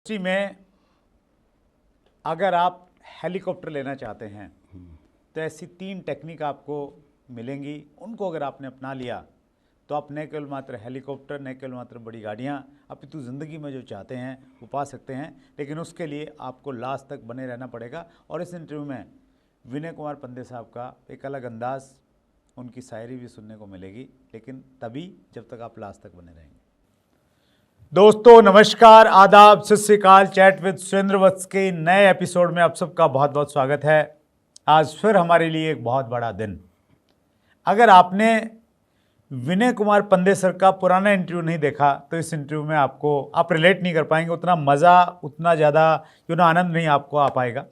Industry में अगर आप हेलीकॉप्टर लेना चाहते हैं तो ऐसी 3 टेक्निक आपको मिलेंगी। उनको अगर आपने अपना लिया तो आप न केवल मात्र हेलीकॉप्टर, न केवल मात्र बड़ी गाड़ियाँ, अपितु ज़िंदगी में जो चाहते हैं वो पा सकते हैं। लेकिन उसके लिए आपको लास्ट तक बने रहना पड़ेगा। और इस इंटरव्यू में विनय कुमार पंदे साहब का एक अलग अंदाज, उनकी शायरी भी सुनने को मिलेगी, लेकिन तभी जब तक आप लास्ट तक बने रहेंगे। दोस्तों नमस्कार, आदाब, सत श्री अकाल। चैट विद सुरेंद्र वत्स के नए एपिसोड में आप सबका बहुत बहुत स्वागत है। आज फिर हमारे लिए एक बहुत बड़ा दिन। अगर आपने विनय कुमार पंदे सर का पुराना इंटरव्यू नहीं देखा तो इस इंटरव्यू में आप रिलेट नहीं कर पाएंगे। उतना मज़ा, उतना ज़्यादा आनंद नहीं आपको आ पाएगा।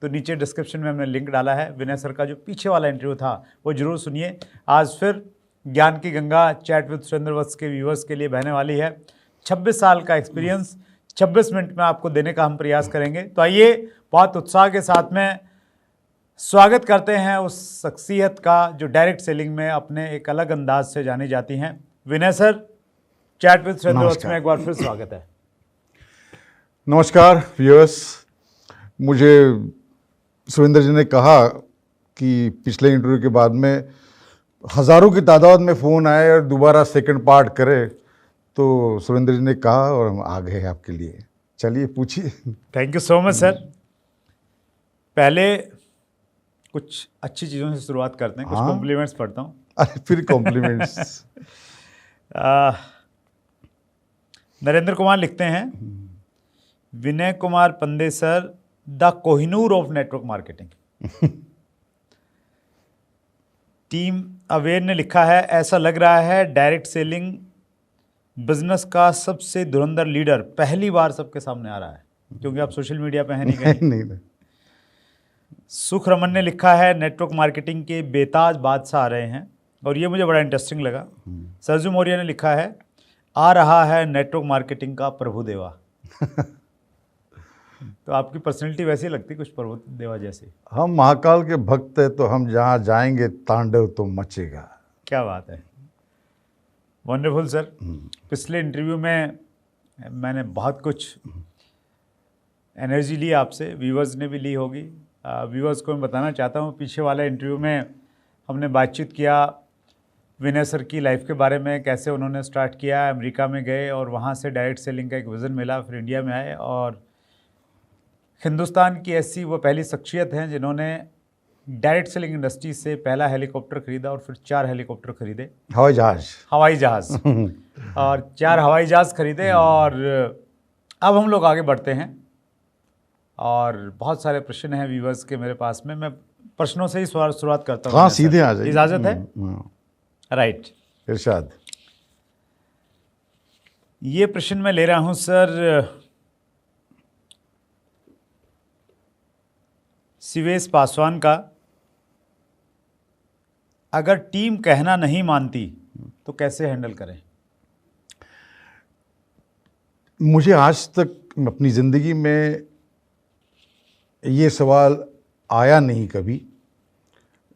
तो नीचे डिस्क्रिप्शन में हमने लिंक डाला है। विनय सर का जो पीछे वाला इंटरव्यू था वो जरूर सुनिए। आज फिर ज्ञान की गंगा चैट विद सुरेंद्र वत्स के व्यूअर्स के लिए बहने वाली है। 26 साल का एक्सपीरियंस 26 मिनट में आपको देने का हम प्रयास करेंगे। तो आइए बहुत उत्साह के साथ में स्वागत करते हैं उस शख्सियत का जो डायरेक्ट सेलिंग में अपने एक अलग अंदाज से जानी जाती हैं। विनय सर, चैट विद सुरेंद्र वत्स में एक बार फिर स्वागत है। नमस्कार व्यूअर्स। मुझे सुरेंद्र जी ने कहा कि पिछले इंटरव्यू के बाद में हज़ारों की तादाद में फ़ोन आए और दोबारा सेकंड पार्ट करे, तो सुरेंद्र जी ने कहा और हम आ गए आपके लिए। चलिए पूछिए। Thank you so much sir. पहले कुछ अच्छी चीज़ों से शुरुआत करते हैं। कुछ कॉम्प्लीमेंट्स पढ़ता हूँ। अरे फिर कॉम्प्लीमेंट्स। नरेंद्र कुमार लिखते हैं, Vinay Kumar Pande sir the Kohinoor of network marketing. Team aware ने लिखा है, ऐसा लग रहा है डायरेक्ट सेलिंग बिजनेस का सबसे धुरंधर लीडर पहली बार सबके सामने आ रहा है, क्योंकि आप सोशल मीडिया पे हैं नहीं कहीं। नहीं। सुख रमन ने लिखा है, नेटवर्क मार्केटिंग के बेताज बादशाह आ रहे हैं, और ये मुझे बड़ा इंटरेस्टिंग लगा। सरजू मौर्य ने लिखा है, आ रहा है नेटवर्क मार्केटिंग का प्रभुदेवा। तो आपकी पर्सनैलिटी वैसी लगती, कुछ प्रभुदेवा जैसी। हम महाकाल के भक्त हैं, तो हम जहाँ जाएंगे तांडव तो मचेगा। क्या बात है, वंडरफुल सर। पिछले इंटरव्यू में मैंने बहुत कुछ एनर्जी ली आपसे, व्यूवर्स ने भी ली होगी। व्यूवर्स को मैं बताना चाहता हूँ, पीछे वाले इंटरव्यू में हमने बातचीत किया विनय सर की लाइफ के बारे में, कैसे उन्होंने स्टार्ट किया, अमेरिका में गए और वहाँ से डायरेक्ट सेलिंग का एक विज़न मिला, फिर इंडिया में आए और हिंदुस्तान की ऐसी वो पहली शख्सियत हैं जिन्होंने डायरेक्ट सेलिंग इंडस्ट्री से पहला हेलीकॉप्टर खरीदा और फिर 4 हेलीकॉप्टर खरीदे, हवाई जहाज़ और 4 हवाई जहाज़ खरीदे। और अब हम लोग आगे बढ़ते हैं और बहुत सारे प्रश्न हैं व्यूवर्स के मेरे पास में। मैं प्रश्नों से ही शुरुआत करता हूँ। हाँ, सीधे आ जाइए। इजाज़त है? राइट, इरशाद। ये प्रश्न मैं ले रहा हूँ सर शिवेश पासवान का। अगर टीम कहना नहीं मानती तो कैसे हैंडल करें? मुझे आज तक अपनी ज़िंदगी में ये सवाल आया नहीं कभी,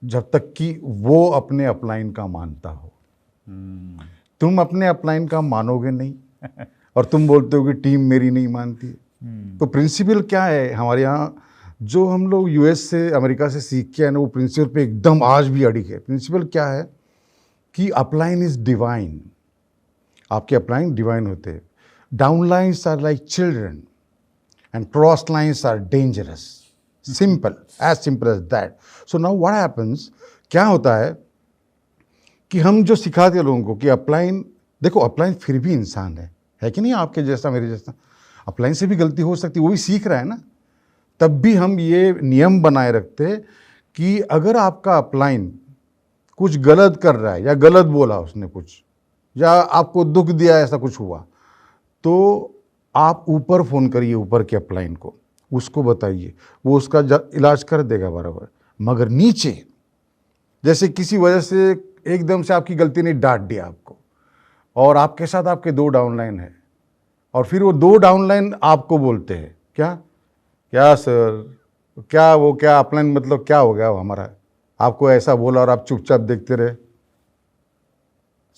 जब तक कि वो अपने अपलाइन का मानता हो। तुम अपने अपलाइन का मानोगे नहीं और तुम बोलते हो कि टीम मेरी नहीं मानती। तो प्रिंसिपल क्या है हमारे यहाँ, जो हम लोग यूएस से, अमेरिका से सीख के आए ना, वो प्रिंसिपल पे एकदम आज भी अड़िग है। प्रिंसिपल क्या है कि अपलाइन इज डिवाइन। आपके अपलाइन डिवाइन होते हैं। Downlines are like children and cross lines are dangerous. Simple, as simple as that. So now what happens, क्या होता है कि हम जो सिखाते हैं लोगों को कि अपलाइन, देखो अपलाइन फिर भी इंसान है कि नहीं, आपके जैसा मेरे जैसा। अपलाइन से भी गलती हो सकती है, वो भी सीख रहा है ना। तब भी हम ये नियम बनाए रखते कि अगर आपका अपलाइन कुछ गलत कर रहा है या गलत बोला उसने कुछ, या आपको दुख दिया, ऐसा कुछ हुआ, तो आप ऊपर फ़ोन करिए, ऊपर के अपलाइन को, उसको बताइए, वो उसका इलाज कर देगा बराबर। मगर नीचे जैसे किसी वजह से एकदम से आपकी गलती ने डांट दिया आपको, और आपके साथ आपके 2 डाउनलाइन है, और फिर वो 2 डाउनलाइन आपको बोलते हैं क्या सर, क्या अपलाइन, मतलब क्या हो गया वो हमारा, आपको ऐसा बोला और आप चुपचाप देखते रहे।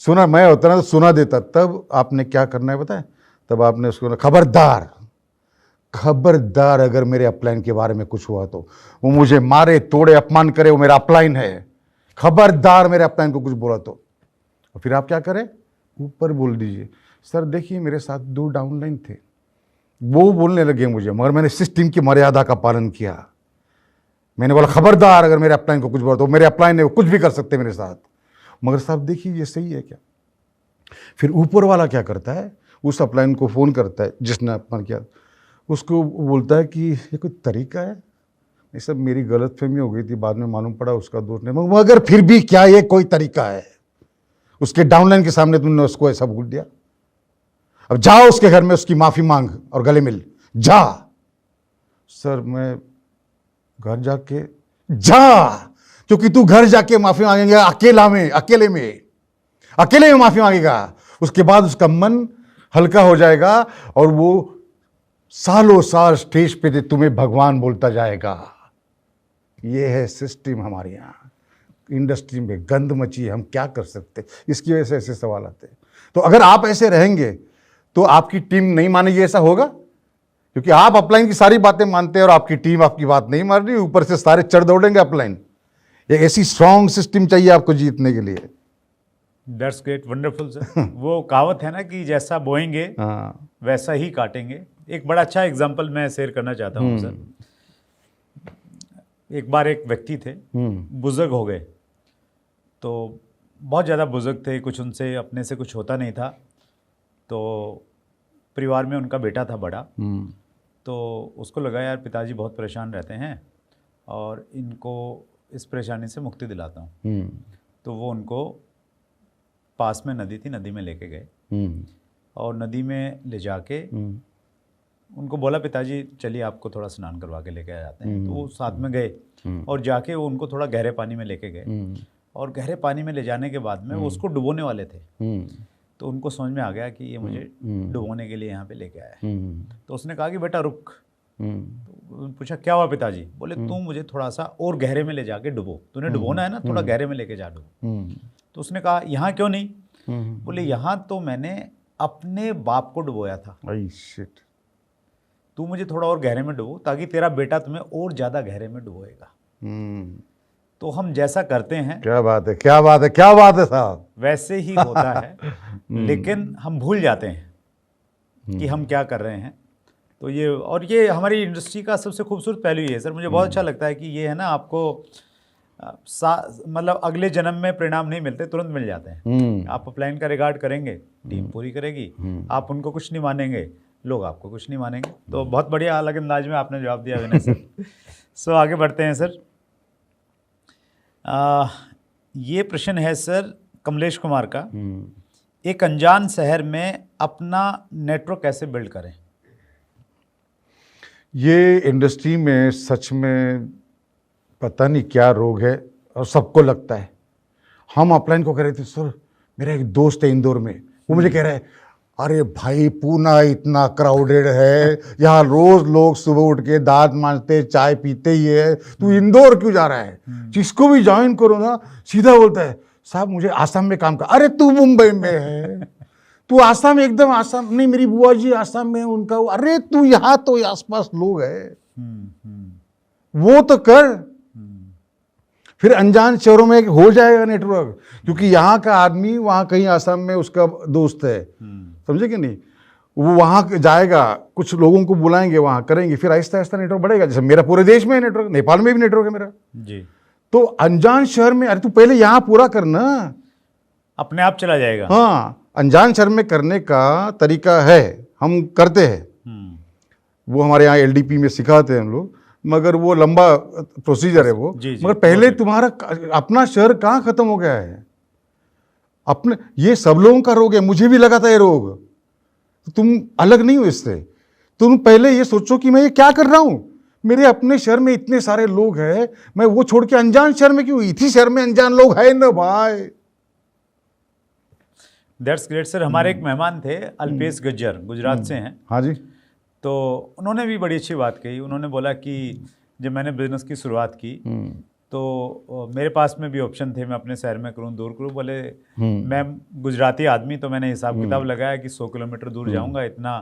सुना, मैं होता ना तो सुना देता। तब आपने क्या करना है बताए, तब आपने उसको खबरदार खबरदार अगर मेरे अपलाइन के बारे में कुछ हुआ तो वो मुझे मारे तोड़े अपमान करे, वो मेरा अपलाइन है। खबरदार मेरे अपलाइन को कुछ बोला तो। और फिर आप क्या करें, ऊपर बोल दीजिए सर देखिए मेरे साथ 2 डाउनलाइन थे, वो बोलने लगे मुझे, मगर मैंने सिस्टम की मर्यादा का पालन किया। मैंने बोला खबरदार अगर मेरे अपलाइन को कुछ बोला तो मेरे अपलाइन है वो कुछ भी कर सकते मेरे साथ। मगर साहब देखिए ये सही है क्या? फिर ऊपर वाला क्या करता है, उस अपलाइन को फ़ोन करता है जिसने अपमान किया, उसको बोलता है कि ये कोई तरीका है? ये सब मेरी गलतफहमी हो गई थी, बाद में मालूम पड़ा उसका दोस्त नहीं, मगर फिर भी क्या ये कोई तरीका है? उसके डाउनलाइन के सामने तुमने उसको ऐसा बोल दिया। अब जाओ उसके घर में उसकी माफ़ी मांग और गले मिल जा। सर मैं घर जाके जा, क्योंकि तू घर जाके माफ़ी मांगेगा अकेले में माफ़ी मांगेगा, उसके बाद उसका मन हल्का हो जाएगा और वो सालों साल स्टेज पे तुम्हें भगवान बोलता जाएगा। ये है सिस्टम हमारे यहाँ इंडस्ट्री में, गंद मची है, हम क्या कर सकते, इसकी वजह से ऐसे सवाल आते हैं। तो अगर आप ऐसे रहेंगे तो आपकी टीम नहीं मानेगी, ऐसा होगा, क्योंकि आप अपलाइन की सारी बातें मानते हैं और आपकी टीम आपकी बात नहीं मान रही, ऊपर से सारे चढ़ दौड़ेंगे अपलाइन। एक ऐसी स्ट्रॉन्ग सिस्टम चाहिए आपको जीतने के लिए। That's great, wonderful sir. वो कहावत है ना कि जैसा बोएंगे वैसा ही काटेंगे। एक बड़ा अच्छा एग्जांपल मैं शेयर करना चाहता हूँ सर। एक बार एक व्यक्ति थे, बुजुर्ग हो गए, तो बहुत ज़्यादा बुजुर्ग थे, कुछ उनसे अपने से कुछ होता नहीं था। तो परिवार में उनका बेटा था बड़ा, तो उसको लगा यार पिताजी बहुत परेशान रहते हैं और इनको इस परेशानी से मुक्ति दिलाता हूँ। तो वो उनको पास में नदी थी, नदी में लेके गए और नदी में ले जाके उनको बोला पिताजी चलिए आपको थोड़ा स्नान करवा के लेके आ जाते हैं। तो वो साथ में गए और जाके वो उनको थोड़ा गहरे पानी में लेके गए और गहरे पानी में ले जाने के बाद में वो उसको डुबोने वाले थे। तो उनको समझ में आ गया कि ये मुझे डुबोने के लिए यहाँ पे लेके आया है। तो उसने कहा कि बेटा रुक। तो पूछा क्या हुआ पिताजी? बोले तू मुझे थोड़ा सा और गहरे में ले जाके डुबो, तूने डुबोना है ना, थोड़ा गहरे में लेके जा डुबो। तो उसने कहा यहाँ क्यों नहीं? बोले यहाँ तो मैंने अपने बाप को डुबोया था, तू मुझे थोड़ा और गहरे में डुबो ताकि तेरा बेटा तुम्हें और ज़्यादा गहरे में डुबोएगा। तो हम जैसा करते हैं, क्या बात है, क्या बात है, क्या बात है साहब, वैसे ही होता है। लेकिन हम भूल जाते हैं कि हम क्या कर रहे हैं। तो ये हमारी इंडस्ट्री का सबसे खूबसूरत पहलू ही है सर। मुझे बहुत अच्छा लगता है कि ये है ना, आपको मतलब अगले जन्म में परिणाम नहीं मिलते, तुरंत मिल जाते हैं। आप अपलाइन का रिगार्ड करेंगे, टीम पूरी करेगी, आप उनको कुछ नहीं मानेंगे, लोग आपको कुछ नहीं मानेंगे। तो बहुत बढ़िया अलग अंदाज में आपने जवाब दिया विनय सर। सो आगे बढ़ते हैं सर। ये प्रश्न है सर कमलेश कुमार का, एक अनजान शहर में अपना नेटवर्क कैसे बिल्ड करें? ये इंडस्ट्री में सच में पता नहीं क्या रोग है और सबको लगता है। हम अपलाइन को कह रहे थे सर, मेरा एक दोस्त है इंदौर में, वो मुझे कह रहा है अरे भाई पूना इतना क्राउडेड है, यहाँ रोज लोग सुबह उठ के दांत मांजते चाय पीते ही है, तू इंदौर क्यों जा रहा है? जिसको भी ज्वाइन करो ना सीधा बोलता है साहब मुझे आसाम में काम कर। अरे तू मुंबई में है, तू आसाम, एकदम आसाम नहीं, मेरी बुआ जी आसाम में उनका, अरे तू यहाँ तो आसपास लोग है, वो तो कर। फिर अनजान शहरों में हो जाएगा नेटवर्क, क्योंकि यहाँ का आदमी वहाँ कहीं आसाम में उसका दोस्त है, समझे कि नहीं, वो वहाँ जाएगा, कुछ लोगों को बुलाएंगे, वहाँ करेंगे, फिर आहिस्ता आहिस्ता नेटवर्क बढ़ेगा। जैसे मेरा पूरे देश में है नेटवर्क, नेपाल में भी नेटवर्क है मेरा जी। तो अनजान शहर में, अरे तू पहले यहाँ पूरा करना, अपने आप चला जाएगा। हाँ, अनजान शहर में करने का तरीका है, हम करते हैं, वो हमारे यहाँ LDP में सिखाते हैं हम लोग, मगर वो लंबा प्रोसीजर है वो। मगर पहले तुम्हारा अपना शहर कहाँ खत्म हो गया है? अपने, ये सब लोगों का रोग है, मुझे भी लगा था ये रोग, तुम अलग नहीं हो इससे। तुम पहले ये सोचो कि मैं ये क्या कर रहा हूं, मेरे अपने शहर में इतने सारे लोग हैं, मैं वो छोड़ के अनजान शहर में क्यों? इसी शहर में अनजान लोग हैं ना भाई। That's great sir. हमारे एक मेहमान थे अल्पेश गज्जर, गुजरात से हैं। हाँ जी। तो उन्होंने भी बड़ी अच्छी बात कही। उन्होंने बोला कि जब मैंने बिजनेस की शुरुआत की तो मेरे पास में भी ऑप्शन थे, मैं अपने शहर में करूं, दूर करूं। बोले मैं गुजराती आदमी, तो मैंने हिसाब किताब लगाया कि 100 किलोमीटर दूर जाऊंगा, इतना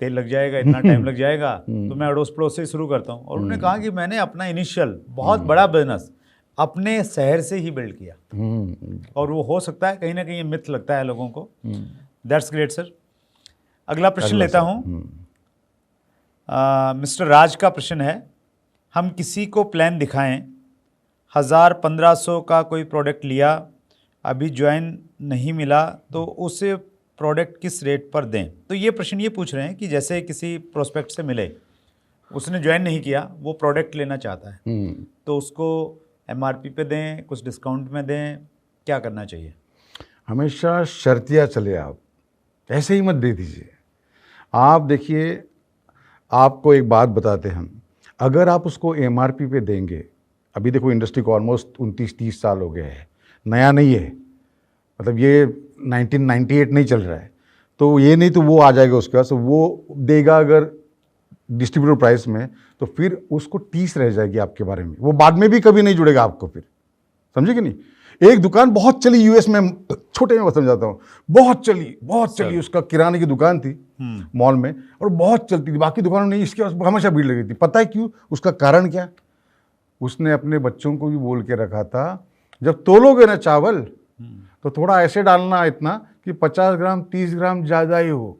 तेल लग जाएगा, इतना टाइम लग जाएगा, तो मैं अड़ोस पड़ोस से शुरू करता हूँ। और उन्होंने कहा कि मैंने अपना इनिशियल बहुत बड़ा बिजनेस अपने शहर से ही बिल्ड किया, और वो हो सकता है कहीं ना कहीं ये मिथ लगता है लोगों को। That's great sir. अगला प्रश्न लेता हूँ। मिस्टर राज का प्रश्न है, हम किसी को प्लान दिखाएं, 1000-1500 का कोई प्रोडक्ट लिया, अभी ज्वाइन नहीं मिला, तो उसे प्रोडक्ट किस रेट पर दें? तो ये प्रश्न ये पूछ रहे हैं कि जैसे किसी प्रोस्पेक्ट से मिले, उसने ज्वाइन नहीं किया, वो प्रोडक्ट लेना चाहता है, तो उसको MRP पे दें, कुछ डिस्काउंट में दें, क्या करना चाहिए? हमेशा शर्तिया चले, आप ऐसे ही मत दे दीजिए। आप देखिए, आपको एक बात बताते हम, अगर आप उसको MRP पे देंगे, अभी देखो इंडस्ट्री को ऑलमोस्ट 29-30 साल हो गए हैं, नया नहीं है, मतलब ये 1998 नहीं चल रहा है, तो ये नहीं तो वो आ जाएगा उसके पास, वो देगा अगर डिस्ट्रीब्यूटर प्राइस में, तो फिर उसको टीस रह जाएगी आपके बारे में, वो बाद में भी कभी नहीं जुड़ेगा आपको फिर, समझे कि नहीं। एक दुकान बहुत चली यूएस में, छोटे में समझाता हूँ, बहुत चली, उसका किराने की दुकान थी मॉल में, और बहुत चलती थी, बाकी दुकानों नहीं, इसके पास हमेशा भीड़ लगी थी। पता है क्यों? उसका कारण क्या? उसने अपने बच्चों को भी बोल के रखा था, जब तोलोगे ना चावल तो थोड़ा ऐसे डालना इतना कि 50 ग्राम 30 ग्राम ज़्यादा ही हो।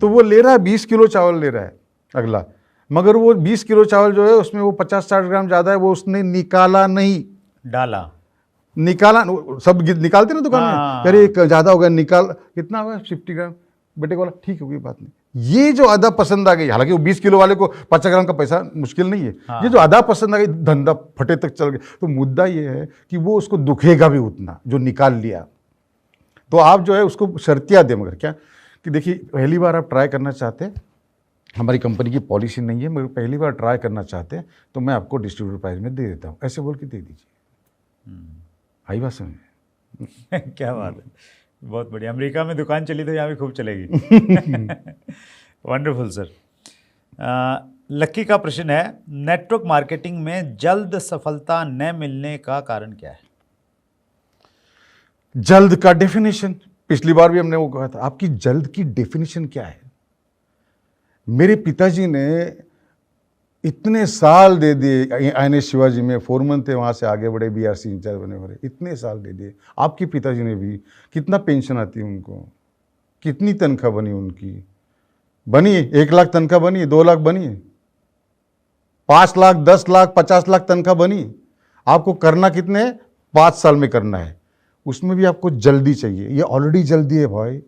तो वो ले रहा है 20 किलो चावल ले रहा है अगला, मगर वो 20 किलो चावल जो है उसमें वो 50-60 ग्राम ज़्यादा है, वो उसने निकाला नहीं, डाला, निकाला। सब निकालते ना दुकान में, अरे ज़्यादा हो गया, निकाल, कितना हुआ 50 ग्राम, बेटे को बोला ठीक है कोई बात नहीं। ये जो अदा पसंद आ गई, हालांकि वो 20 किलो वाले को 50 ग्राम का पैसा मुश्किल नहीं है, ये जो अदा पसंद आ गई, धंधा फटे तक चल गया। तो मुद्दा ये है कि वो उसको दुखेगा भी उतना जो निकाल लिया। तो आप जो है उसको शर्तिया दे, मगर क्या कि देखिए, पहली बार आप ट्राई करना चाहते हैं, हमारी कंपनी की पॉलिसी नहीं है, मगर पहली बार ट्राई करना चाहते हैं तो मैं आपको डिस्ट्रीब्यूटर प्राइस में दे देता हूँ, ऐसे बोल के दे दीजिए। आई बात समझ में? क्या बात है, बहुत बढ़िया। अमेरिका में दुकान चली तो यहाँ भी खूब चलेगी। Wonderful sir. लक्की का प्रश्न है, नेटवर्क मार्केटिंग में जल्द सफलता न मिलने का कारण क्या है? जल्द का डेफिनेशन, पिछली बार भी हमने वो कहा था, आपकी जल्द की डेफिनेशन क्या है? मेरे पिताजी ने इतने साल दे दिए INS शिवाजी में, फोरमैन थे, वहाँ से आगे बढ़े, BRC इंचार्ज बने, इतने साल दे दिए। आपके पिताजी ने भी, कितना पेंशन आती है उनको, कितनी तनख्वाह बनी उनकी, बनी 1 लाख तनख्वाह बनी, 2 लाख बनी, 5 लाख 10 लाख 50 लाख तनख्वाह बनी। आपको करना कितने 5 साल में करना है, उसमें भी आपको जल्दी चाहिए। ये ऑलरेडी जल्दी है भाई,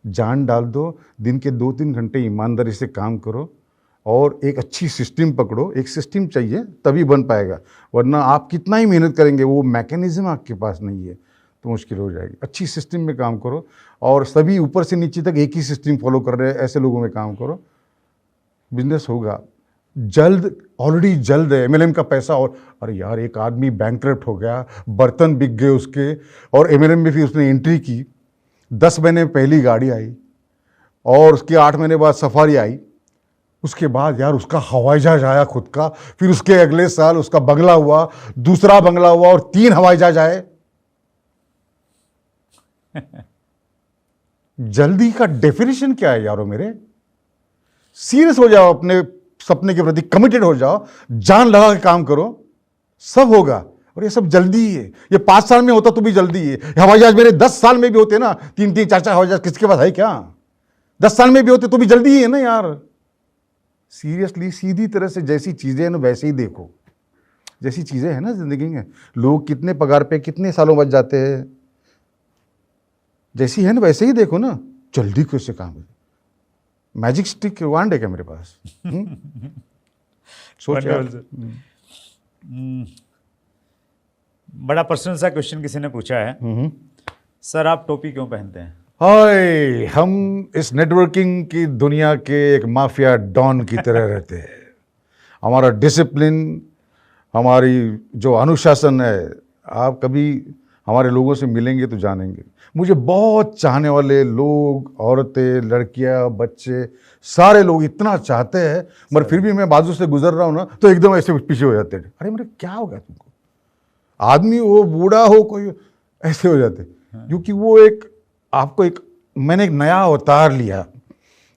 जान डाल दो, दिन के 2-3 घंटे ईमानदारी से काम करो और एक अच्छी सिस्टम पकड़ो। एक सिस्टम चाहिए तभी बन पाएगा, वरना आप कितना ही मेहनत करेंगे, वो मैकेनिज्म आपके पास नहीं है तो मुश्किल हो जाएगी। अच्छी सिस्टम में काम करो, और सभी ऊपर से नीचे तक एक ही सिस्टम फॉलो कर रहे हैं ऐसे लोगों में काम करो, बिजनेस होगा। जल्द, ऑलरेडी जल्द है। MLM का पैसा, और अरे यार एक आदमी बैंकक्रप्ट हो गया, बर्तन बिक गए उसके, और MLM में फिर उसने एंट्री की, 10 महीने में पहली गाड़ी आई, और उसके 8 महीने बाद सफारी आई, उसके बाद यार उसका हवाई जहाज आया खुद का, फिर उसके अगले साल उसका बंगला हुआ, दूसरा बंगला हुआ, और 3 हवाई जहाज आए। जल्दी का डेफिनेशन क्या है यारों मेरे? सीरियस हो जाओ, अपने सपने के प्रति कमिटेड हो जाओ, जान लगा के काम करो, सब होगा। और ये सब जल्दी ही है। ये 5 साल में होता तो भी जल्दी है। हवाई जहाज मेरे 10 साल में भी होते ना, 3-3 4-4 हवाई जहाज किसके पास है क्या? 10 साल में भी होते तो भी जल्दी ही है ना यार। सीरियसली, सीधी तरह से जैसी चीजें हैं ना वैसे ही देखो, जैसी चीजें हैं ना जिंदगी में, लोग कितने पगार पे कितने सालों बच जाते हैं, जैसी है ना वैसे ही देखो ना। जल्दी कैसे काम है? मैजिक स्टिक वांड है क्या मेरे पास? सोच यार। बड़ा पर्सनल सा क्वेश्चन किसी ने पूछा है, सर आप टोपी क्यों पहनते हैं? हाय, हम इस नेटवर्किंग की दुनिया के एक माफिया डॉन की तरह रहते हैं। हमारा डिसिप्लिन, हमारी जो अनुशासन है, आप कभी हमारे लोगों से मिलेंगे तो जानेंगे। मुझे बहुत चाहने वाले लोग, औरतें, लड़कियां, बच्चे, सारे लोग इतना चाहते हैं, मगर फिर भी मैं बाजू से गुजर रहा हूँ ना तो एकदम ऐसे पीछे हो जाते हैं। अरे मेरे क्या हो गया तुमको? आदमी हो, बूढ़ा हो, कोई ऐसे हो जाते, क्योंकि वो एक आपको एक, मैंने एक नया अवतार लिया,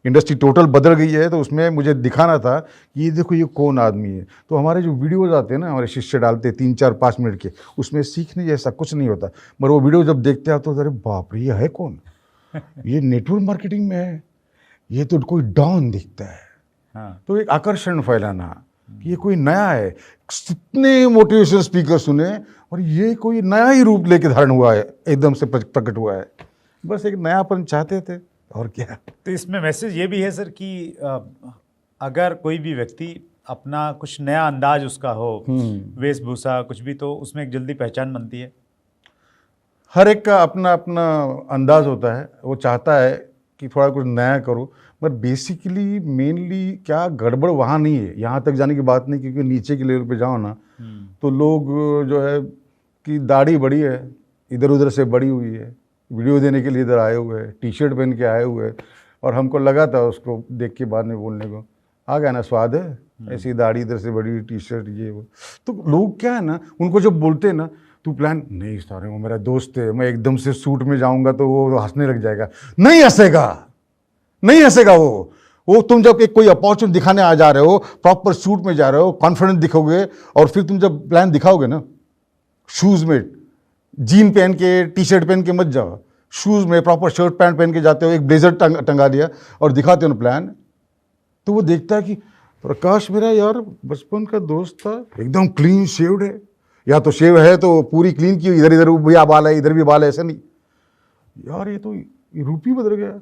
इंडस्ट्री टोटल बदल गई है, तो उसमें मुझे दिखाना था कि ये देखो ये कौन आदमी है। तो हमारे जो वीडियोज़ आते हैं ना, हमारे शिष्य डालते हैं 3-4-5 मिनट के, उसमें सीखने जैसा कुछ नहीं होता, मगर वो वीडियो जब देखते हैं तो अरे बाप रे, ये है कौन, ये नेटवर्क मार्केटिंग में है, ये तो कोई डॉन दिखता है। हाँ। तो एक आकर्षण फैलाना कि ये कोई नया है, कितने मोटिवेशनल स्पीकर सुने और ये कोई नया ही रूप लेके धारण हुआ है, एकदम से प्रकट हुआ है। बस एक नयापन चाहते थे, और क्या। तो इसमें मैसेज ये भी है सर कि अगर कोई भी व्यक्ति अपना कुछ नया अंदाज उसका हो, वेशभूषा कुछ भी, तो उसमें एक जल्दी पहचान बनती है। हर एक का अपना अपना अंदाज होता है, वो चाहता है कि थोड़ा कुछ नया करो, पर बेसिकली मेनली क्या गड़बड़ वहाँ नहीं है, यहाँ तक जाने की बात नहीं, क्योंकि नीचे के लेवल पे जाओ ना तो लोग जो है कि दाढ़ी बड़ी है, इधर उधर से बड़ी हुई है, वीडियो देने के लिए इधर आए हुए हैं, टी शर्ट पहन के आए हुए हैं, और हमको लगा था उसको देख के बाद में बोलने को, आ गया ना स्वाद है, ऐसी दाढ़ी इधर से बड़ी, टी शर्ट ये वो। तो लोग क्या है ना, उनको जब बोलते हैं ना तू प्लान नहीं सारे, वो मेरा दोस्त है, मैं एकदम से सूट में जाऊंगा तो वो हंसने लग जाएगा। नहीं हंसेगा, नहीं हंसेगा वो तुम जब एक कोई अपॉर्चुनिटी दिखाने आ जा रहे हो, प्रॉपर सूट में जा रहे हो, कॉन्फिडेंट दिखोगे, और फिर तुम जब प्लान दिखाओगे ना, शूज में जीन पहन के, टी शर्ट पहन के मत जाओ, शूज में प्रॉपर शर्ट पैंट पहन के जाते हो, एक ब्लेजर टंगा दिया और दिखाते हो ना प्लान, तो वो देखता है कि प्रकाश मेरा यार बचपन का दोस्त था, एकदम क्लीन शेव्ड है, या तो शेव है तो पूरी क्लीन की, इधर इधर भी बाल है, इधर भी बाल है, ऐसा नहीं यार, ये तो रूप ही बदल गया।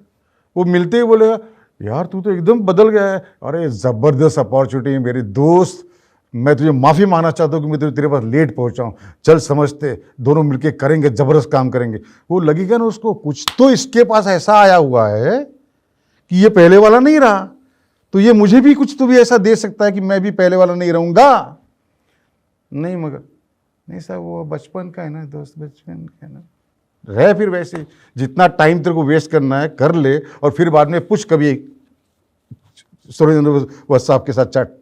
वो मिलते ही बोलेगा यार तू तो एकदम बदल गया है। अरे ज़बरदस्त अपॉर्चुनिटी मेरे दोस्त, मैं तुझे माफ़ी मांगना चाहता हूँ कि मैं तेरे पास लेट पहुँचा हूँ, चल समझते दोनों मिलके करेंगे, ज़बरदस्त काम करेंगे। वो लगेगा ना उसको कुछ तो इसके पास ऐसा आया हुआ है कि ये पहले वाला नहीं रहा, तो ये मुझे भी कुछ तो भी ऐसा दे सकता है कि मैं भी पहले वाला नहीं रहूँगा। नहीं मगर नहीं साहब, वो बचपन का है ना दोस्त, बचपन का है ना, रह फिर वैसे, जितना टाइम तेरे को वेस्ट करना है कर ले, और फिर बाद में पूछ कभी सुरेंद्र साहब के साथ चैट,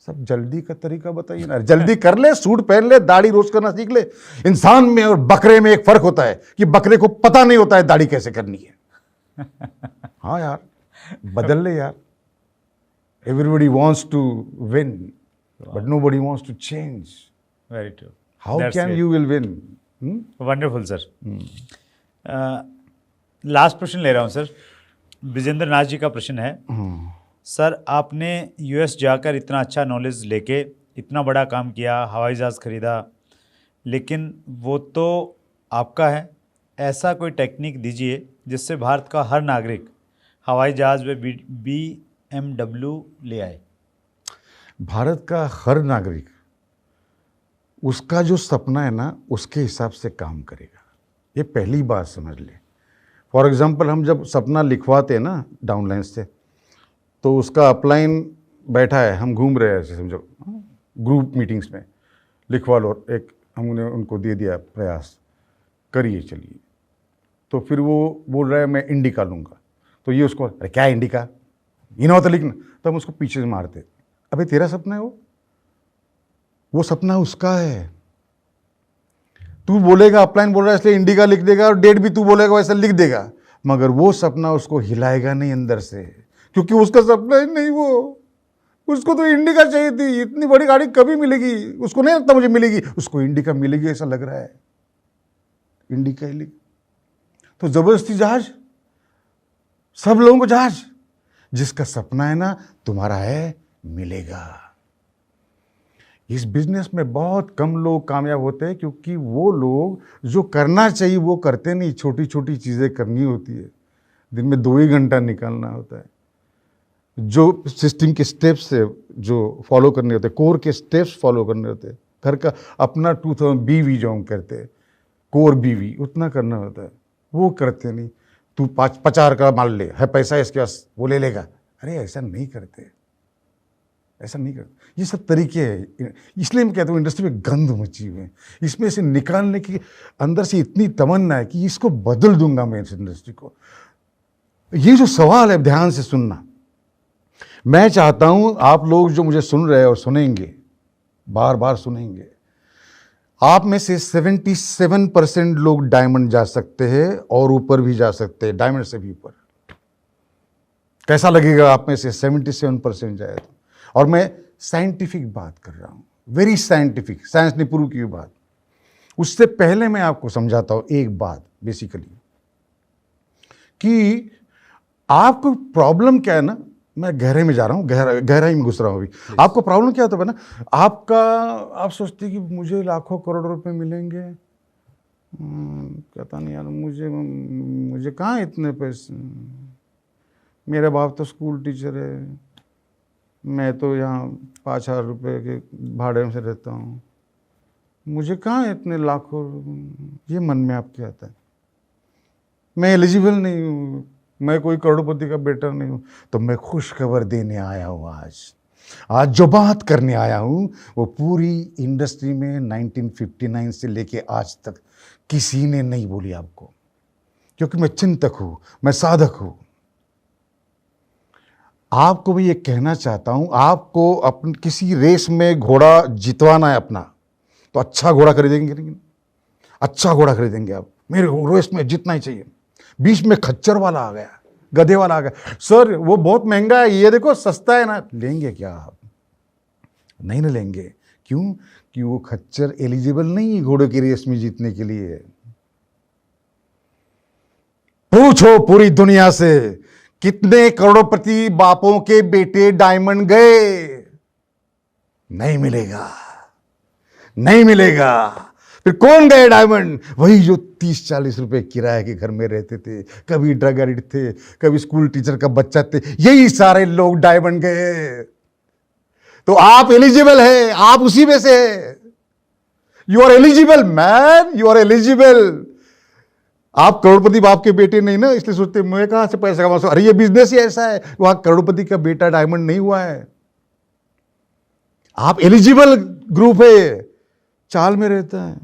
सब जल्दी का तरीका बताइए ना, जल्दी कर ले, सूट पहन ले, दाढ़ी रोज करना सीख ले। इंसान में और बकरे में एक फर्क होता है कि बकरे को पता नहीं होता है दाढ़ी कैसे करनी है। हाँ यार, बदल ले यार। Everybody wants to win but nobody wants to change. Very true. How can you will win? Wonderful sir. Last प्रश्न ले रहा हूँ सर, विजेंद्र नाथ जी का प्रश्न है। सर आपने यूएस जाकर इतना अच्छा नॉलेज लेके इतना बड़ा काम किया, हवाई जहाज़ खरीदा, लेकिन वो तो आपका है, ऐसा कोई टेक्निक दीजिए जिससे भारत का हर नागरिक हवाई जहाज़ में BMW ले आए। भारत का हर नागरिक उसका जो सपना है ना उसके हिसाब से काम करेगा, ये पहली बात समझ ले। फॉर एग्जांपल हम जब सपना लिखवाते हैं ना डाउनलाइन से, तो उसका अपलाइन बैठा है, हम घूम रहे हैं ऐसे समझो, ग्रुप मीटिंग्स में लिखवा लो, एक हमने उनको दे दिया प्रयास, करिए चलिए। तो फिर वो बोल रहा है मैं इंडिका लूँगा, तो ये उसको अरे क्या इंडिका, ये ना होता लिखना, तो हम उसको पीछे से मारते, अबे तेरा सपना है वो सपना उसका है। तू बोलेगा अपलाइन बोल रहा है इसलिए इंडिका लिख देगा, और डेट भी तू बोलेगा वैसा लिख देगा, मगर वो सपना उसको हिलाएगा नहीं अंदर से, क्योंकि उसका सपना ही नहीं वो। उसको तो इंडिका चाहिए थी, इतनी बड़ी गाड़ी कभी मिलेगी, उसको नहीं लगता मुझे मिलेगी, उसको इंडिका मिलेगी ऐसा लग रहा है, इंडिका ही लिख। तो जबरदस्ती जहाज, सब लोगों को जहाज, जिसका सपना है ना तुम्हारा है मिलेगा। इस बिजनेस में बहुत कम लोग कामयाब होते हैं, क्योंकि वो लोग जो करना चाहिए वो करते नहीं, छोटी छोटी चीज़ें करनी होती है, दिन में 2 ही घंटा निकालना होता है, जो सिस्टम के स्टेप्स है जो फॉलो करने होते हैं, कोर के स्टेप्स फॉलो करने होते हैं, घर का अपना 2000 BV जो हम कहते हैं कोर BV उतना करना होता है, वो करते नहीं। तू 50 का मान ले, है पैसा इसके पास, वो ले लेगा, अरे ऐसा नहीं करते, ऐसा नहीं करते। ये सब तरीके हैं, इसलिए मैं कहता हूँ इंडस्ट्री में गंद मची हुई है, इसमें से निकालने की अंदर से इतनी तमन्ना है कि इसको बदल दूंगा मैं इस इंडस्ट्री को। ये जो सवाल है ध्यान से सुनना, मैं चाहता हूं आप लोग जो मुझे सुन रहे हैं और सुनेंगे, बार बार सुनेंगे, आप में से 77% लोग डायमंड जा सकते हैं और ऊपर भी जा सकते हैं, डायमंड से भी ऊपर। कैसा लगेगा आप में से 77% जाए तो? और मैं साइंटिफिक बात कर रहा हूँ, वेरी साइंटिफिक, साइंस ने प्रूव की बात। उससे पहले मैं आपको समझाता हूँ एक बात बेसिकली, कि आपको प्रॉब्लम क्या है ना, मैं गहरे में जा रहा हूँ, गहराई में घुस रहा हूँ अभी। आपको प्रॉब्लम क्या होता है ना, आप सोचते कि मुझे लाखों करोड़ रुपए मिलेंगे, पता नहीं यार, मुझे कहाँ इतने पैसे, मेरे बाप तो स्कूल टीचर है, मैं तो यहाँ 5,000 रुपये के भाड़े से रहता हूँ, मुझे कहाँ इतने लाखों, ये मन में आपके आता है। मैं एलिजिबल नहीं हूँ, मैं कोई करोड़पति का बेटा नहीं हूँ। तो मैं खुश खबर देने आया हूँ आज जो बात करने आया हूँ वो पूरी इंडस्ट्री में 1959 से लेके आज तक किसी ने नहीं बोली आपको, क्योंकि मैं चिंतक हूँ, मैं साधक हूँ। आपको भी ये कहना चाहता हूँ, आपको अपन किसी रेस में घोड़ा जितवाना है अपना, तो अच्छा घोड़ा खरीदेंगे, अच्छा घोड़ा खरीदेंगे आप, मेरे रेस में जितना ही चाहिए। बीच में खच्चर वाला आ गया, गधे वाला आ गया, सर वो बहुत महंगा है, ये देखो सस्ता है ना, लेंगे क्या आप? नहीं ना लेंगे। क्यों? कि वो खच्चर एलिजिबल नहीं है घोड़े की रेस में जीतने के लिए। पूछो पूरी दुनिया से, कितने करोड़पति बापों के बेटे डायमंड गए? नहीं मिलेगा, नहीं मिलेगा। फिर कौन गए डायमंड? वही जो 30-40 रुपए किराए के घर में रहते थे, कभी ड्रग एडिक्ट थे, कभी स्कूल टीचर का बच्चा थे, यही सारे लोग डायमंड गए। तो आप एलिजिबल है, आप उसी में से। You are eligible man, you are eligible. आप करोड़पति बाप के बेटे नहीं ना, इसलिए सोचते मैं कहां से पैसा कमा सकूं। अरे ये बिजनेस ही ऐसा है, वहां करोड़पति का बेटा डायमंड नहीं हुआ है। आप एलिजिबल ग्रुप है। चाल में रहता है,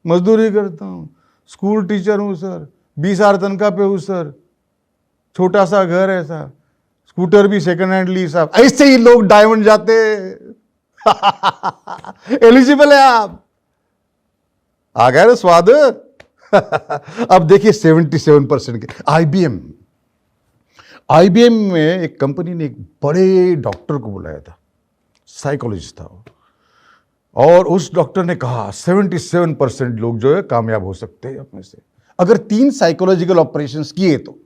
मजदूरी करता हूं, स्कूल टीचर हूं सर, 20,000 तनख्वाह पे हूं सर, छोटा सा घर है सर, स्कूटर भी सेकंड हैंड ली साहब, ऐसे ही लोग डायमंड जाते। एलिजिबल है आप, आ गया ना स्वाद। अब देखिए 77% के आईबीएम में एक कंपनी ने एक बड़े डॉक्टर को बुलाया था, साइकोलॉजिस्ट था वो, और उस डॉक्टर ने कहा 77% लोग जो है कामयाब हो सकते हैं अपने से, अगर 3 साइकोलॉजिकल ऑपरेशंस किए तो।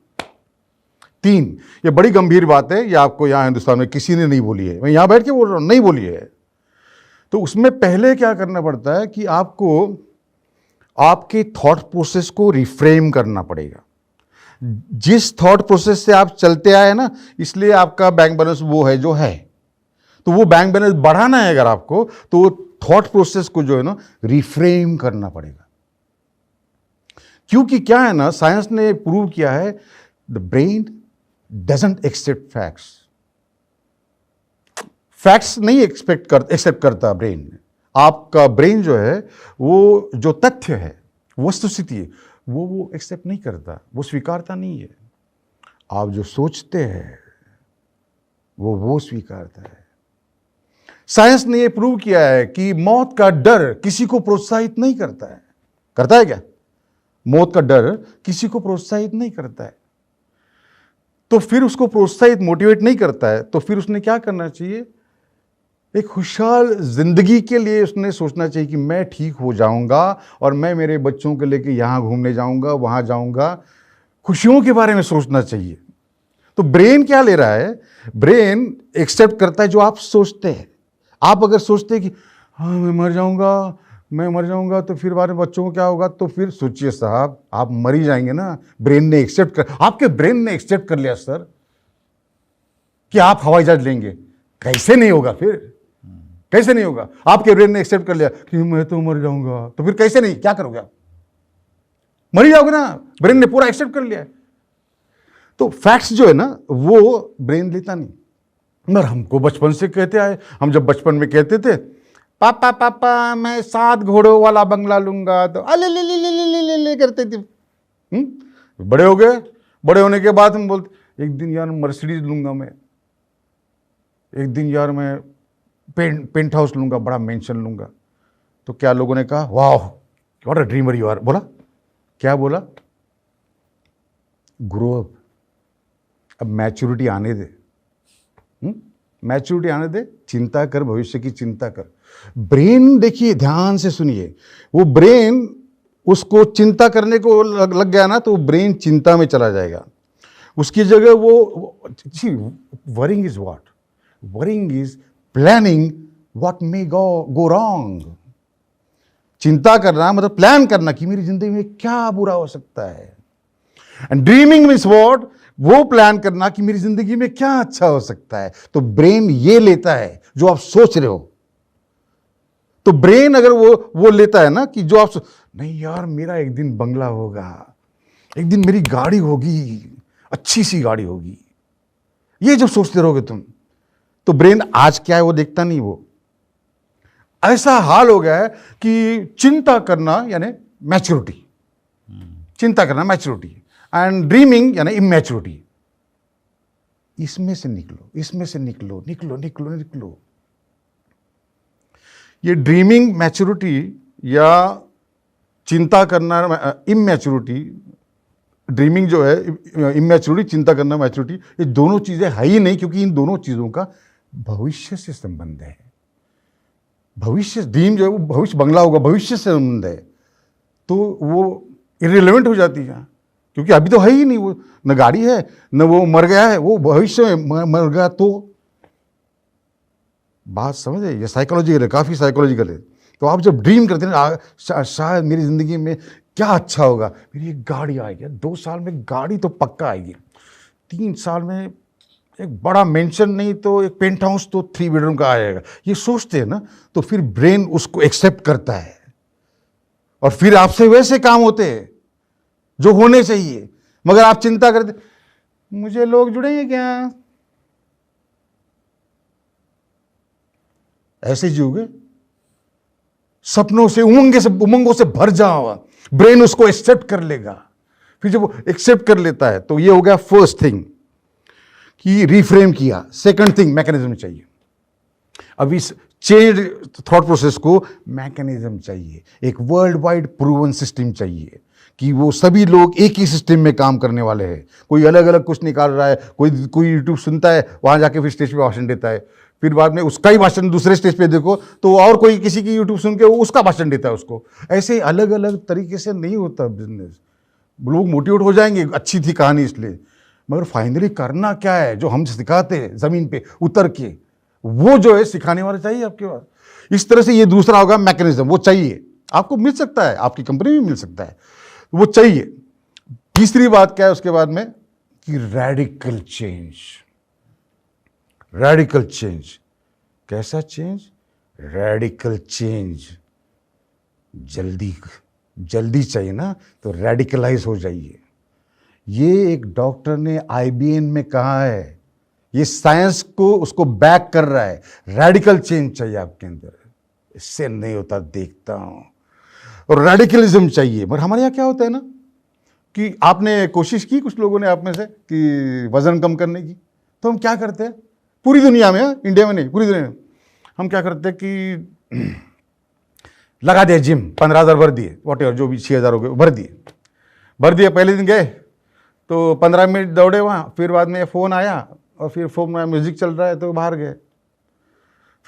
3, ये बड़ी गंभीर बात है, ये आपको यहां हिंदुस्तान में किसी ने नहीं बोली है, मैं यहां बैठ के बोल रहा हूं, नहीं बोली है। तो उसमें पहले क्या करना पड़ता है कि आपको आपके थॉट प्रोसेस को रिफ्रेम करना पड़ेगा। जिस थॉट प्रोसेस से आप चलते आए ना, इसलिए आपका बैंक बैलेंस वो है जो है। तो वो बैंक बैलेंस बढ़ाना है अगर आपको, तो वो थॉट प्रोसेस को जो है ना रिफ्रेम करना पड़ेगा। क्योंकि क्या है ना, साइंस ने प्रूव किया है, the brain doesn't accept facts नहीं एक्सेप्ट करता ब्रेन। आपका ब्रेन जो है, वो जो तथ्य है, वस्तुस्थिति है, वो एक्सेप्ट नहीं करता, वो स्वीकारता नहीं है। आप जो सोचते हैं वो स्वीकारता है। साइंस ने यह प्रूव किया है कि मौत का डर किसी को प्रोत्साहित नहीं करता है। करता है क्या? मौत का डर किसी को प्रोत्साहित नहीं करता है। तो फिर उसको प्रोत्साहित, मोटिवेट नहीं करता है, तो फिर उसने क्या करना चाहिए? एक खुशहाल जिंदगी के लिए उसने सोचना चाहिए कि मैं ठीक हो जाऊंगा और मैं मेरे बच्चों को लेके यहां घूमने जाऊंगा, वहां जाऊंगा, खुशियों के बारे में सोचना चाहिए। तो ब्रेन क्या ले रहा है? ब्रेन एक्सेप्ट करता है जो आप सोचते हैं। आप अगर सोचते हैं कि हाँ मैं मर जाऊंगा तो फिर हमारे बच्चों को क्या होगा, तो फिर सोचिए साहब, आप मर ही जाएंगे ना। ब्रेन ने एक्सेप्ट कर, आपके ब्रेन ने एक्सेप्ट कर लिया सर कि आप हवाई जहाज लेंगे। कैसे नहीं होगा? फिर कैसे नहीं होगा? आपके ब्रेन ने एक्सेप्ट कर लिया कि मैं तो मर जाऊंगा, तो फिर कैसे नहीं, क्या करोगे आप? मर ही जाओगे ना। ब्रेन ने पूरा एक्सेप्ट कर लिया है। तो फैक्ट्स जो है ना, वो ब्रेन लेता नहीं। मगर हमको बचपन से कहते आए, हम जब बचपन में कहते थे पापा पापा मैं 7 घोड़ों वाला बंगला लूंगा, तो अले ले ले ले ले ले ले ले करते थे। बड़े हो गए, बड़े होने के बाद हम बोलते एक दिन यार मर्सिडीज लूंगा मैं, एक दिन यार मैं पेंट हाउस लूंगा, बड़ा मेंशन लूंगा। तो क्या लोगों ने कहा, वाह what a dreamer you are. बोला क्या? बोला ग्रो अप। अब मैच्योरिटी आने दे, मैच्योरिटी आने दे, चिंता कर, भविष्य की चिंता कर। ब्रेन देखिए, ध्यान से सुनिए, वो ब्रेन उसको चिंता करने को लग गया ना, तो ब्रेन चिंता में चला जाएगा। उसकी जगह वो worrying is what? Worrying is planning what may go wrong. चिंता करना मतलब प्लान करना कि मेरी जिंदगी में क्या बुरा हो सकता है। And dreaming means what? वो प्लान करना कि मेरी जिंदगी में क्या अच्छा हो सकता है। तो ब्रेन ये लेता है जो आप सोच रहे हो। तो ब्रेन अगर वो लेता है ना कि जो आप नहीं यार, मेरा एक दिन बंगला होगा, एक दिन मेरी गाड़ी होगी, अच्छी सी गाड़ी होगी, ये जब सोचते रहोगे तुम, तो ब्रेन आज क्या है वो देखता नहीं। वो ऐसा हाल हो गया है कि चिंता करना यानी मैच्योरिटी, चिंता करना मैच्योरिटी, एंड ड्रीमिंग यानी इमैच्योरिटी। इसमें से निकलो, इसमें से निकलो, निकलो निकलो निकलो। ये ड्रीमिंग मैच्योरिटी या चिंता करना इमैच्योरिटी, ड्रीमिंग जो है इमैच्योरिटी, चिंता करना मैच्योरिटी, ये दोनों चीजें है ही नहीं, क्योंकि इन दोनों चीजों का भविष्य से संबंध है। भविष्य, ड्रीम जो है वो भविष्य बंगला होगा, भविष्य से संबंध है, तो वो इररिलेवेंट हो जाती है, क्योंकि अभी तो है ही नहीं। वो न गाड़ी है, न वो मर गया है, वो भविष्य में मर गया। तो बात समझे, ये साइकोलॉजिकल है, काफ़ी साइकोलॉजिकल है। तो आप जब ड्रीम करते हैं शायद मेरी ज़िंदगी में क्या अच्छा होगा, मेरी एक गाड़ी आएगी, 2 साल में गाड़ी तो पक्का आएगी, 3 साल में एक बड़ा मेंशन नहीं तो एक पेंट हाउस तो 3 बेडरूम का आएगा, ये सोचते हैं ना, तो फिर ब्रेन उसको एक्सेप्ट करता है और फिर आपसे वैसे काम होते हैं जो होने चाहिए। मगर आप चिंता करते, मुझे लोग जुड़ेंगे क्या, ऐसे जियोगे, सपनों से उमंगों से भर जाओ, ब्रेन उसको एक्सेप्ट कर लेगा। फिर जब वो एक्सेप्ट कर लेता है तो ये हो गया फर्स्ट थिंग कि रिफ्रेम किया। सेकंड थिंग, मैकेनिज्म चाहिए। अब इस चेंज थॉट प्रोसेस को मैकेनिज्म चाहिए, एक वर्ल्ड वाइड प्रूवन सिस्टम चाहिए कि वो सभी लोग एक ही सिस्टम में काम करने वाले हैं। कोई अलग अलग कुछ निकाल रहा है, कोई यूट्यूब सुनता है, वहां जाके फिर स्टेज पे भाषण देता है, फिर बाद में उसका ही भाषण दूसरे स्टेज पे देखो तो और कोई किसी की यूट्यूब सुन के वो उसका भाषण देता है उसको। ऐसे अलग अलग तरीके से नहीं होता बिजनेस। लोग मोटिवेट हो जाएंगे, अच्छी थी कहानी इसलिए, मगर फाइनली करना क्या है जो हम सिखाते हैं जमीन पे उतर के, वो जो है सिखाने वाला चाहिए आपके पास। इस तरह से ये दूसरा होगा मैकेनिज्म, वो चाहिए। आपको मिल सकता है, आपकी कंपनी में मिल सकता है, वो चाहिए। तीसरी बात क्या है उसके बाद में कि रेडिकल चेंज। रेडिकल चेंज, कैसा चेंज? Radical change. जल्दी चाहिए ना, तो रेडिकलाइज हो जाइए। ये एक डॉक्टर ने IBN में कहा है, ये साइंस को उसको बैक कर रहा है। रेडिकल चेंज चाहिए आपके अंदर, इससे नहीं होता देखता हूं। और रेडिकलिज्म चाहिए। मगर हमारे यहाँ क्या होता है ना कि आपने कोशिश की, कुछ लोगों ने आप में से, कि वजन कम करने की, तो हम क्या करते हैं पूरी दुनिया में, इंडिया में नहीं पूरी दुनिया में, हम क्या करते हैं कि लगा दिया जिम, 15,000 भर दिए, वॉटेवर जो भी 6,000 हो गए भर दिए। पहले दिन गए तो 15 मिनट दौड़े वहाँ, फिर बाद में फ़ोन आया और फिर फ़ोन में म्यूज़िक चल रहा है तो बाहर गए,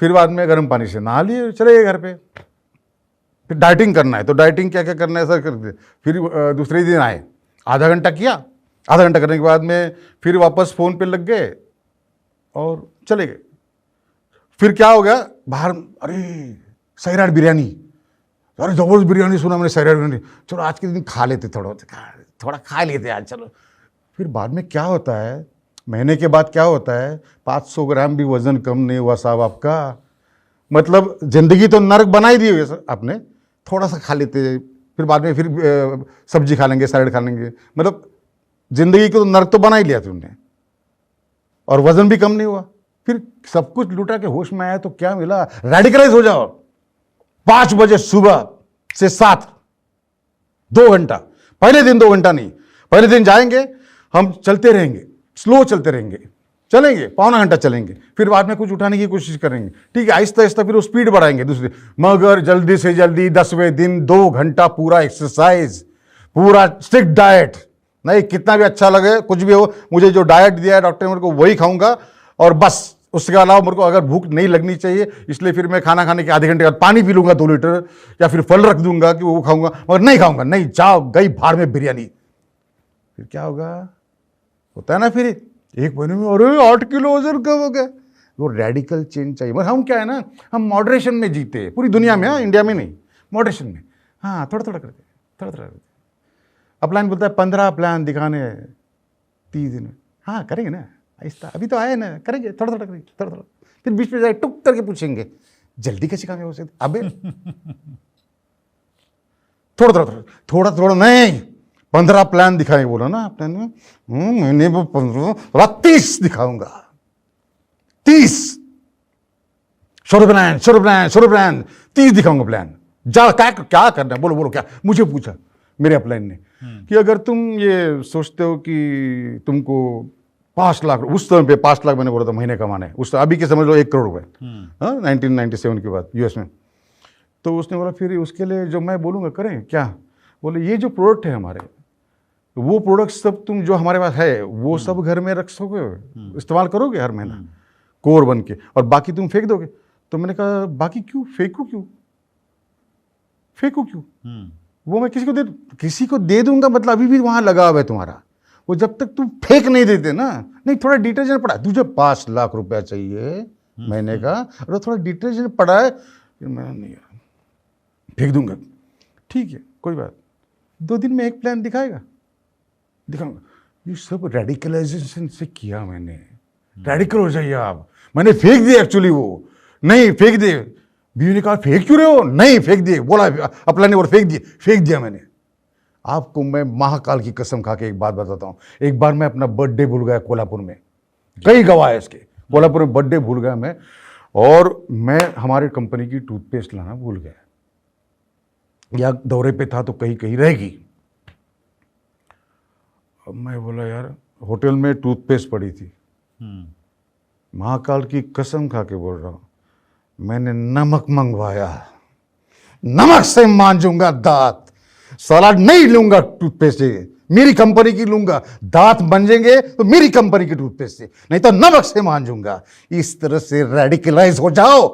फिर बाद में गर्म पानी से नहा लिए, चले गए घर पे। फिर डाइटिंग करना है तो डाइटिंग क्या क्या करना है सर कर दिए। फिर दूसरे दिन आए, आधा घंटा किया, आधा घंटा करने के बाद में फिर वापस फ़ोन पे लग गए और चले गए। फिर क्या हो गया बाहर, अरे सैराट बिरयानी, अरे जबरदस्त बिरयानी सुना मैंने, सैराट बिरयानी, चलो आज के दिन खा लेते, थोड़ा खा लेते आज, चलो। फिर बाद में क्या होता है, महीने के बाद क्या होता है, 500 ग्राम भी वजन कम नहीं हुआ साहब आपका। मतलब जिंदगी तो नर्क बना ही दी हुई है आपने, थोड़ा सा खा लेते, फिर बाद में फिर सब्जी खा लेंगे, सैलेड खा लेंगे, मतलब जिंदगी को तो नर्क तो बना ही लिया तुमने, और वजन भी कम नहीं हुआ। फिर सब कुछ लुटा के होश में आया तो क्या मिला, रेडिकलाइज हो जाओ। 5 बजे सुबह से 7, 2 घंटा, पहले दिन 2 घंटा नहीं, पहले दिन जाएंगे हम, चलते रहेंगे, स्लो चलते रहेंगे, चलेंगे पौना घंटा चलेंगे, फिर बाद में कुछ उठाने की कोशिश करेंगे, ठीक है, आहिस्ता आहिस्ता फिर वो स्पीड बढ़ाएंगे दूसरे। मगर जल्दी से जल्दी 10वें दिन 2 घंटा पूरा एक्सरसाइज, पूरा स्ट्रिक्ट डाइट, नहीं, कितना भी अच्छा लगे कुछ भी हो, मुझे जो डाइट दिया है डॉक्टर ने मेरे को वही खाऊंगा और बस। उसके अलावा मेरे को अगर भूख नहीं लगनी चाहिए, इसलिए फिर मैं खाना खाने के आधे घंटे बाद पानी पी लूंगा 2 लीटर, या फिर फल रख दूंगा कि वो खाऊंगा, मगर नहीं खाऊंगा। नहीं, जाओ गई भाड़ में बिरयानी। फिर क्या होगा, होता है ना फिर 1 महीने में अरे 8 किलो वजन कम हो गया। वो रेडिकल चेंज चाहिए। मगर हम क्या है ना, हम मॉडरेशन में जीते हैं पूरी दुनिया में, हाँ, इंडिया में नहीं, मॉडरेशन में। हाँ, थोड़ा थोड़ा करके, थोड़ा थोड़ा करके। अपलाइन बोलता है 15 प्लान दिखाने हैं 30 दिन में। हाँ करेंगे ना, आहिस्ता, अभी तो आए ना, करेंगे, थोड़ा थोड़ा करेंगे, थोड़ा थोड़ा। फिर बीच में जाए टुक करके पूछेंगे जल्दी कैसे काम हो सकते, अबे थोड़ा थोड़ा थोड़ा थोड़ा नहीं, 15 प्लान दिखाएंगे बोला ना आपने। मैंने वो 15 30 दिखाऊंगा, 30 शुरू प्लान 30 दिखाऊंगा प्लान। जा क्या करना है, बोलो बोलो क्या। मुझे पूछा मेरे अपलाइन ने कि अगर तुम ये सोचते हो कि तुमको 5 लाख, उस समय पे 5 लाख मैंने बोला था महीने कमाने है, उस अभी के समझ लो 1 करोड़ रुपए, हाँ 1997 के बाद यूएस में। तो उसने बोला फिर उसके लिए जो मैं बोलूँगा करें क्या। बोले ये जो प्रोडक्ट है हमारे, वो प्रोडक्ट सब तुम जो हमारे पास है वो सब घर में रख सकोगे, इस्तेमाल करोगे हर महीना कोर बन के, और बाकी तुम फेंक दोगे। तो मैंने कहा बाकी क्यों फेंकू, वो मैं किसी को दे दूंगा, मतलब अभी भी वहां लगा हुआ है तुम्हारा। वो जब तक तुम फेंक नहीं देते ना, नहीं थोड़ा डिटर्जेंट पड़ा, तुझे 5 लाख रुपया चाहिए महीने का, और थोड़ा डिटर्जेंट पड़ा है, मैं नहीं फेंक दूंगा। ठीक है कोई बात, 2 दिन में 1 प्लान दिखाऊंगा। ये सब रेडिकलाइजेशन से किया मैंने। रेडिकल हो जाइए आप। मैंने फेंक दिया एक्चुअली, वो नहीं फेंक दिए। बीवी ने कहा फेंक क्यों रहे हो, नहीं फेंक दिए, बोला अपना ने, बोला फेंक दिया मैंने। आपको मैं महाकाल की कसम खा के एक बात बताता हूँ। एक बार मैं अपना बर्थडे भूल गया कोल्हापुर में, कई गवाह है इसके, कोल्हापुर में बर्थडे भूल गया मैं, और मैं हमारी कंपनी की टूथपेस्ट लाना भूल गया, या दौरे पे था तो कहीं कहीं रहेगी। अब मैं बोला यार होटल में टूथपेस्ट पड़ी थी, महाकाल की कसम खा के बोल रहा हूँ, मैंने नमक मंगवाया, नमक से मांजूंगा दांत, सलाद नहीं लूंगा टूथपेस्ट से, मेरी कंपनी की लूंगा। दांत मंजेंगे तो मेरी कंपनी की टूथपेस्ट से, नहीं तो नमक से मांजूंगा। इस तरह से रेडिकलाइज हो जाओ।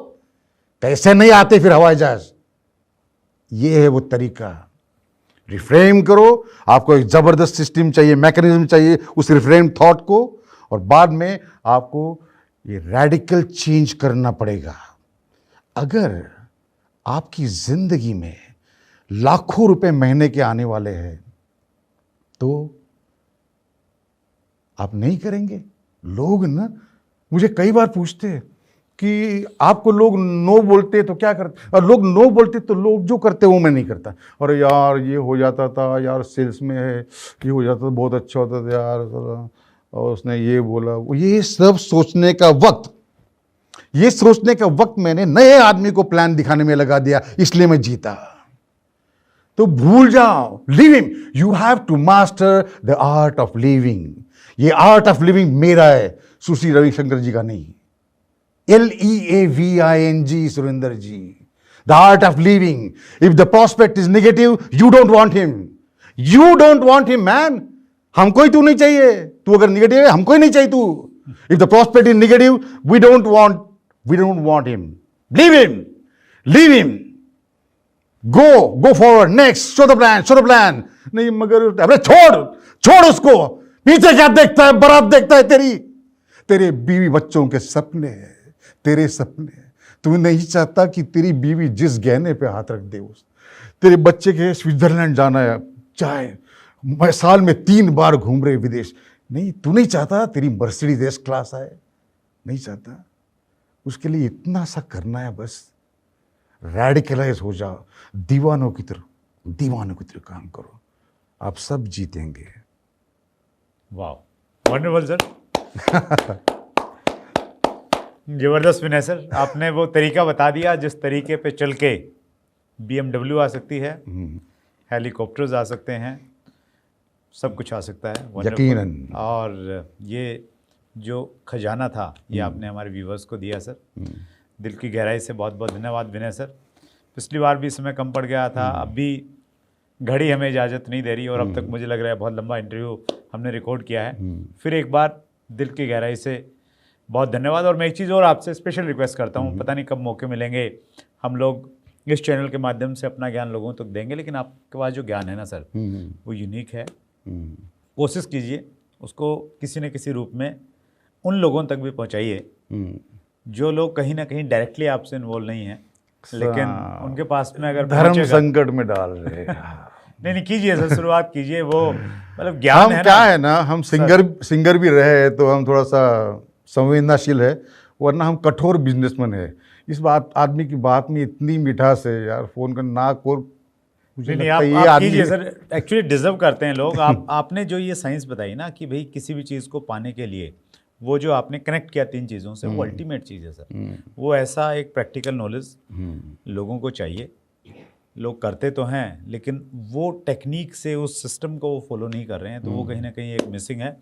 कैसे नहीं आते फिर हवाई जहाज। ये है वो तरीका। रिफ्रेम करो, आपको एक जबरदस्त सिस्टम चाहिए, मैकेनिज्म चाहिए उस रिफ्रेम थॉट को, और बाद में आपको ये रेडिकल चेंज करना पड़ेगा। अगर आपकी जिंदगी में लाखों रुपए महीने के आने वाले हैं तो आप नहीं करेंगे। लोग ना मुझे कई बार पूछते हैं कि आपको लोग नो बोलते तो क्या करते, और लोग नो बोलते तो लोग जो करते वो मैं नहीं करता। अरे यार ये हो जाता था यार, सेल्स में है ये हो जाता था, बहुत अच्छा होता था यार, और उसने ये बोला। ये सब सोचने का वक्त मैंने नए आदमी को प्लान दिखाने में लगा दिया, इसलिए मैं जीता। तो भूल जाओ, living, you have to master the art of living. ये आर्ट ऑफ लिविंग मेरा है, सुश्री रविशंकर जी का नहीं। LEAVING Surendra ji, the art of living. If the prospect is negative, you don't want him man. हमको ही तू नहीं चाहिए, तू अगर नेगेटिव है हमको ही नहीं चाहिए तू। If the prospect is negative, we don't want him. Leave him, go forward, next, show the plan. नहीं मगर अरे छोड़ उसको, पीछे क्या देखता है, बारात देखता है तेरे बीवी बच्चों के सपने, तेरे सपने। तू नहीं चाहता कि तेरी बीवी जिस गहने पे हाथ रख दे, तेरे बच्चे के स्विट्जरलैंड जाना है, चाहे मैं साल में 3 बार घूम रहे विदेश, नहीं तू नहीं चाहता तेरी मर्सिडीज एस क्लास आए, नहीं चाहता। उसके लिए इतना सा करना है बस, रेडिकलाइज हो जाओ, दीवानों की तरह काम करो, आप सब जीतेंगे। वाह, वंडरफुल सर। जबरदस्त विनय सर, आपने वो तरीका बता दिया जिस तरीके पे चल के BMW आ सकती है, हेलीकॉप्टर्स आ सकते हैं, सब कुछ आ सकता है, यकीनन। और ये जो खजाना था ये आपने हमारे व्यूवर्स को दिया सर, दिल की गहराई से बहुत बहुत धन्यवाद विनय सर। पिछली बार भी समय कम पड़ गया था, अब भी घड़ी हमें इजाज़त नहीं दे रही और अब तक मुझे लग रहा है बहुत लंबा इंटरव्यू हमने रिकॉर्ड किया है। फिर एक बार दिल की गहराई से बहुत धन्यवाद। और मैं एक चीज़ और आपसे स्पेशल रिक्वेस्ट करता हूँ, पता नहीं कब मौके मिलेंगे, हम लोग इस चैनल के माध्यम से अपना ज्ञान लोगों तक देंगे, लेकिन आपके पास जो ज्ञान है ना सर, वो यूनिक है। कोशिश कीजिए उसको किसी न किसी रूप में उन लोगों तक भी पहुँचाइए जो लोग कहीं ना कहीं डायरेक्टली आपसे इन्वॉल्व नहीं हैं, लेकिन उनके पास में अगर धर्म संकट में डाल रहे हैं। नहीं कीजिए सर, शुरुआत कीजिए। वो मतलब ज्ञान हम है क्या ना, है ना, हम सिंगर भी रहे तो हम थोड़ा सा संवेदनाशील है, वरना हम कठोर बिजनेसमैन है। इस बात आदमी की बात में इतनी मिठास है यार, फोन का नाक और मुझे नहीं लगता है ये आप आदमी कीजिए सर, एक्चुअली डिजर्व करते हैं लोग। आपने जो ये साइंस बताई ना कि भाई किसी भी चीज़ को पाने के लिए वो जो आपने कनेक्ट किया 3 चीज़ों से, वो अल्टीमेट चीज़ है सर। वो ऐसा एक प्रैक्टिकल नॉलेज लोगों को चाहिए। लोग करते तो हैं लेकिन वो टेक्निक से उस सिस्टम को वो फॉलो नहीं कर रहे हैं, तो वो कहीं ना कहीं एक मिसिंग है।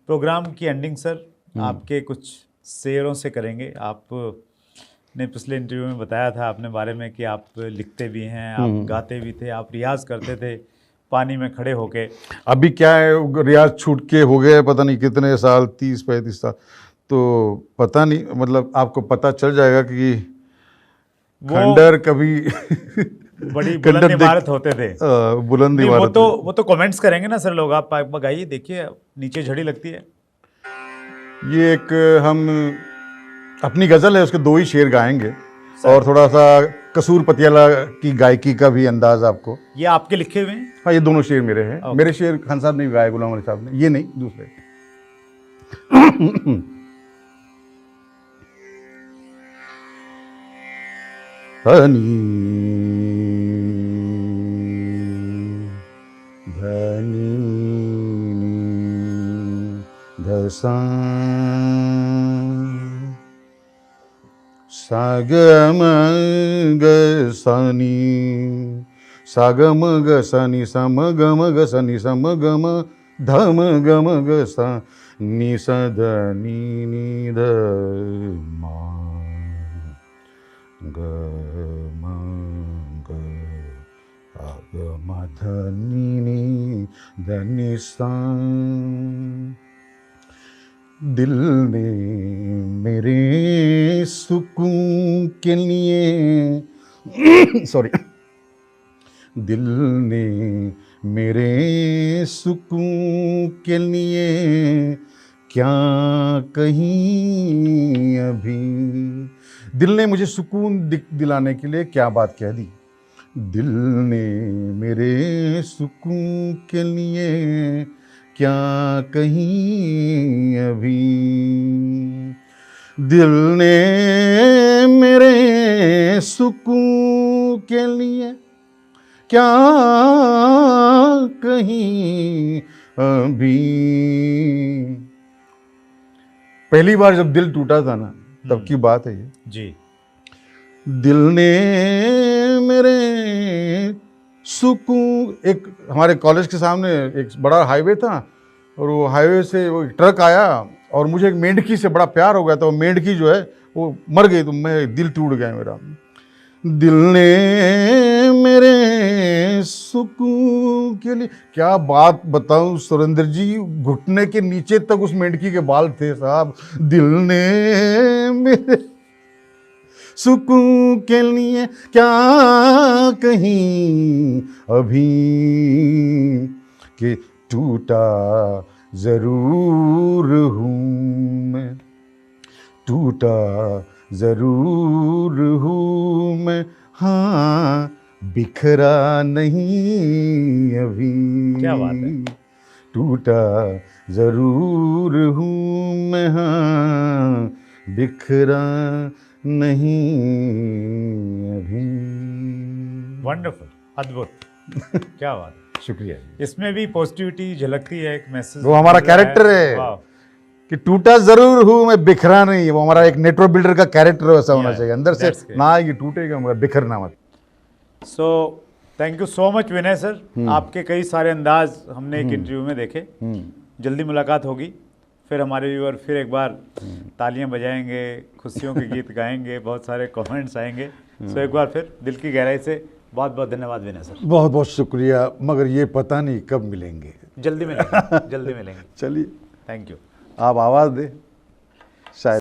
प्रोग्राम की एंडिंग सर आपके कुछ शेरों से करेंगे। आपने पिछले इंटरव्यू में बताया था अपने बारे में कि आप लिखते भी हैं, आप गाते भी थे, आप रियाज करते थे पानी में खड़े होके। अभी क्या है, रियाज छूट के हो गए पता नहीं कितने साल, 30-35 साल, तो पता नहीं, मतलब आपको पता चल जाएगा कि खंडर कभी बड़ी बुलंद इमारत होते थे। बुलंद इमारत वो तो कमेंट्स करेंगे ना सर लोग, आप गाइए, देखिए नीचे झड़ी लगती है। ये एक हम अपनी गजल है, उसके 2 ही शेर गाएंगे और थोड़ा सा कसूर पतियाला की गायकी का भी अंदाज आपको। ये आपके लिखे हुए हैं? हाँ, ये दोनों शेर मेरे हैं। मेरे शेर खान साहब ने गाए, गुलाम अली साहब ने, ये नहीं दूसरे। धनी धनी धसा सागम गसनी सागम गसनी समगम गसनी समगम धम गम गसा निसदनी निध मा ग म ग ग म धनी धनी सा। दिल ने मेरे सुकून के लिए सॉरी दिल ने मेरे सुकून के लिए क्या कहीं अभी, दिल ने मुझे सुकून दिलाने के लिए क्या बात कह दी। दिल ने मेरे सुकून के लिए क्या कहीं अभी, दिल ने मेरे सुकून के लिए क्या कहीं अभी। पहली बार जब दिल टूटा था ना, तब की बात है ये जी। दिल ने मेरे सुकून, एक हमारे कॉलेज के सामने एक बड़ा हाईवे था और वो हाईवे से वो एक ट्रक आया और मुझे एक मेंढकी से बड़ा प्यार हो गया था। वो मेंढकी जो है वो मर गई, तो मैं दिल टूट गया मेरा। दिल ने मेरे सुकून के लिए, क्या बात बताऊं सुरेंद्र जी, घुटने के नीचे तक उस मेंढकी के बाल थे साहब। दिल ने मेरे सुकून के लिए क्या कहीं अभी, कि टूटा जरूर हूँ मैं, टूटा जरूर हूँ मैं, हाँ बिखरा नहीं अभी। क्या बात है। टूटा जरूर हूँ मैं, हाँ बिखरा नहीं अभी। वंडरफुल, अद्भुत, क्या बात है। शुक्रिया। इसमें भी पॉजिटिविटी झलकती है, एक मैसेज। वो हमारा कैरेक्टर है कि टूटा जरूर हूँ मैं, बिखरा नहीं। वो हमारा एक नेटवर्क बिल्डर का कैरेक्टर वैसा होना चाहिए, अंदर से ना आएगी टूटेगा मगर बिखरना मत। So thank you so much Vinay sir, आपके कई सारे अंदाज हमने एक इंटरव्यू में देखे। जल्दी मुलाकात होगी, फिर हमारे व्यूअर फिर एक बार तालियां बजाएंगे, खुशियों के गीत गाएंगे, बहुत सारे कमेंट्स आएंगे। सो एक बार फिर दिल की गहराई से बहुत बहुत धन्यवाद विनय सर। बहुत बहुत शुक्रिया, मगर ये पता नहीं कब मिलेंगे। जल्दी मिलेंगे, जल्दी मिलेंगे। चलिए, थैंक यू। आप आवाज़ दें, शायद